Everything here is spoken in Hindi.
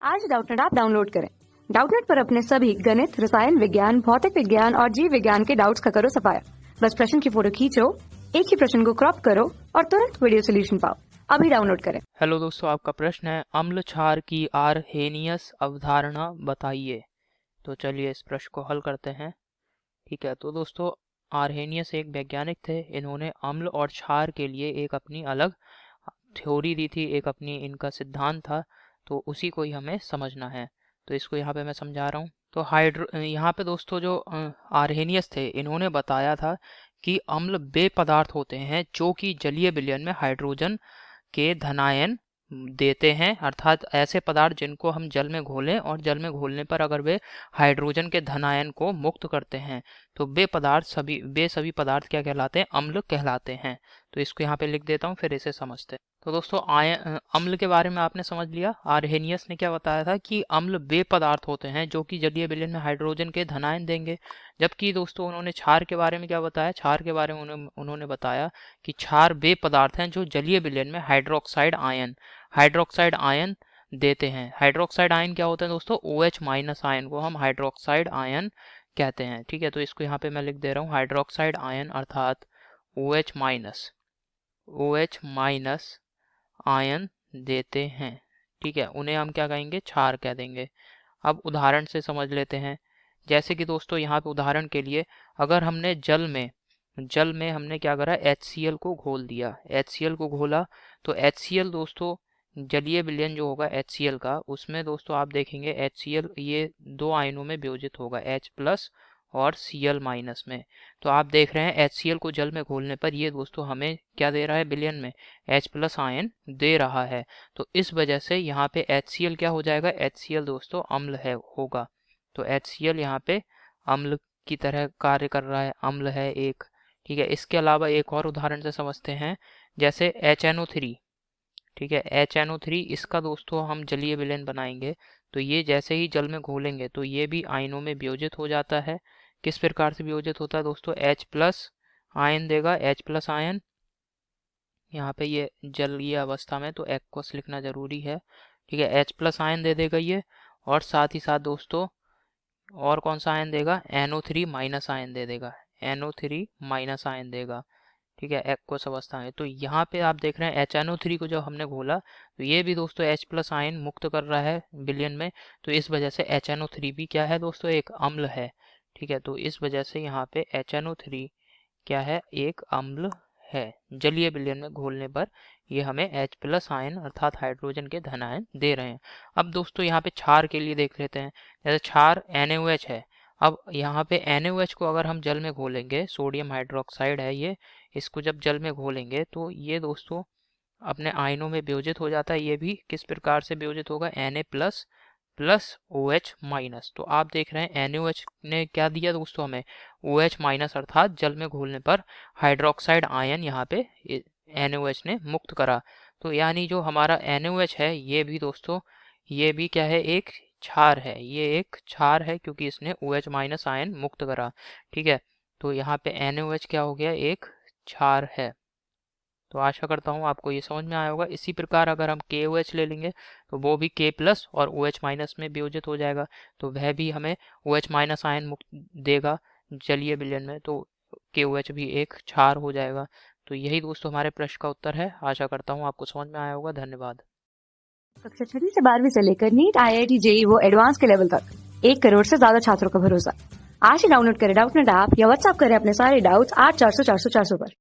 आज डाउटनेट ऐप डाउनलोड करें। डाउटनेट पर अपने सभी गणित, रसायन विज्ञान, भौतिक विज्ञान और जीव विज्ञान के डाउट्स का करो सफाया। बस प्रश्न की फोटो खींचो, एक ही प्रश्न को क्रॉप करो और तुरंत वीडियो सोल्यूशन पाओ। अभी डाउनलोड करें। हेलो दोस्तों, आपका प्रश्न है अम्ल क्षार की आर्हेनियस अवधारणा बताइए। तो चलिए इस प्रश्न को हल करते हैं। ठीक है, तो दोस्तों आर्हेनियस एक वैज्ञानिक थे। इन्होंने अम्ल और क्षार के लिए एक अपनी अलग थ्योरी दी थी, एक अपनी इनका सिद्धांत था। तो उसी को ही हमें समझना है। तो इसको यहाँ पे मैं समझा रहा हूँ। तो यहाँ पे दोस्तों जो आर्हेनियस थे, इन्होंने बताया था कि अम्ल वे पदार्थ होते हैं जो कि जलीय विलयन में हाइड्रोजन के धनायन देते हैं, अर्थात ऐसे पदार्थ जिनको हम जल में घोलें और जल में घोलने पर अगर वे हाइड्रोजन के धनायन को मुक्त करते हैं तो वे सभी पदार्थ क्या कहलाते हैं? अम्ल कहलाते हैं। तो इसको यहाँ पे लिख देता हूँ, फिर इसे समझते हैं। तो दोस्तों अम्ल के बारे में आपने समझ लिया। आर्हेनियस ने क्या बताया था कि अम्ल वे पदार्थ होते हैं जो कि जलीय विलयन में हाइड्रोजन के धनायन देंगे। जबकि दोस्तों उन्होंने क्षार के बारे में क्या बताया? क्षार के बारे में उन्होंने बताया कि क्षार वे पदार्थ हैं जो जलीय विलयन में हाइड्रोक्साइड आयन देते हैं। हाइड्रोक्साइड आयन क्या होता है दोस्तों? OH माइनस आयन को हम हाइड्रोक्साइड आयन कहते हैं। ठीक है, तो इसको यहाँ पे मैं लिख दे रहा हूँ, हाइड्रोक्साइड आयन अर्थात OH माइनस आयन देते हैं। ठीक है, उन्हें हम क्या कहेंगे? क्षार कह देंगे। अब उदाहरण से समझ लेते हैं। जैसे कि दोस्तों यहाँ पे उदाहरण के लिए अगर हमने जल में हमने क्या करा? HCl को घोल दिया। HCl को घोला तो HCl दोस्तों जलीय विलयन जो होगा HCl का, उसमें दोस्तों आप देखेंगे HCl ये दो आयनों में वियोजित होगा, H प्लस और Cl माइनस में। तो आप देख रहे हैं HCl को जल में घोलने पर ये दोस्तों हमें क्या दे रहा है? विलयन में H प्लस आयन दे रहा है। तो इस वजह से यहाँ पे HCl क्या हो जाएगा? HCl दोस्तों अम्ल होगा। तो HCl यहाँ पे अम्ल की तरह कार्य कर रहा है, अम्ल है एक। ठीक है, इसके अलावा एक और उदाहरण से समझते हैं, जैसे HNO3। ठीक है, HNO3 इसका दोस्तों हम जलीय विलयन बनाएंगे तो ये जैसे ही जल में घोलेंगे तो ये भी आयनों में वियोजित हो जाता है। किस प्रकार से वियोजित होता है दोस्तों? H प्लस आयन देगा, H प्लस आयन। यहाँ पे ये जलीय अवस्था में तो एक्वस लिखना जरूरी है। ठीक है, H प्लस आयन दे देगा ये, और साथ ही साथ दोस्तों और कौन सा आयन देगा? NO3 माइनस आयन दे देगा, NO3 माइनस आयन देगा। ठीक है, एक्वस अवस्था में। तो यहाँ पे आप देख रहे हैं HNO3 को जब हमने घोला तो ये भी दोस्तों H प्लस आयन मुक्त कर रहा है विलयन में। तो इस वजह से HNO3 भी क्या है दोस्तों? एक अम्ल है। ठीक है, तो इस वजह से यहाँ पे HNO3 क्या है? एक अम्ल है। जलीय विलयन में घोलने पर ये हमें H प्लस आयन अर्थात हाइड्रोजन के धन आयन दे रहे हैं। अब दोस्तों यहाँ पे क्षार के लिए देख लेते हैं। जैसे क्षार NaOH है। अब यहाँ पे NaOH को अगर हम जल में घोलेंगे, सोडियम हाइड्रोक्साइड है ये, इसको जब जल में घोलेंगे तो ये दोस्तों अपने आयनों में वियोजित हो जाता है। ये भी किस प्रकार से वियोजित होगा? Na plus plus OH minus. तो आप देख रहे हैं NaOH ने क्या दिया दोस्तों हमें? OH माइनस, अर्थात जल में घोलने पर हाइड्रोक्साइड आयन यहाँ पे NaOH ने मुक्त करा। तो यानी जो हमारा NaOH है ये भी दोस्तों ये भी क्या है? एक क्षार है। ये एक क्षार है क्योंकि इसने OH माइनस आयन मुक्त करा। ठीक है, तो यहाँ पे NaOH क्या हो गया? एक क्षार है। तो आशा करता हूँ आपको ये समझ में आया होगा। इसी प्रकार अगर हम KOH ले लेंगे तो वो भी K प्लस और OH माइनस में वियोजित हो जाएगा, तो वह भी हमें OH माइनस आयन मुक्त देगा जलीय विलयन में। तो KOH भी एक क्षार हो जाएगा। तो यही दोस्तों हमारे प्रश्न का उत्तर है। आशा करता हूँ आपको समझ में आया होगा। धन्यवाद। कक्षा 6 से 12वीं से लेकर नीट, IIT, JEE वो एडवांस के लेवल तक 1 करोड़ से ज्यादा छात्रों का भरोसा। आज ही डाउनलोड करें डाउटनेट ऐप या व्हाट्सएप करें अपने सारे डाउट्स 8400 400 400 पर।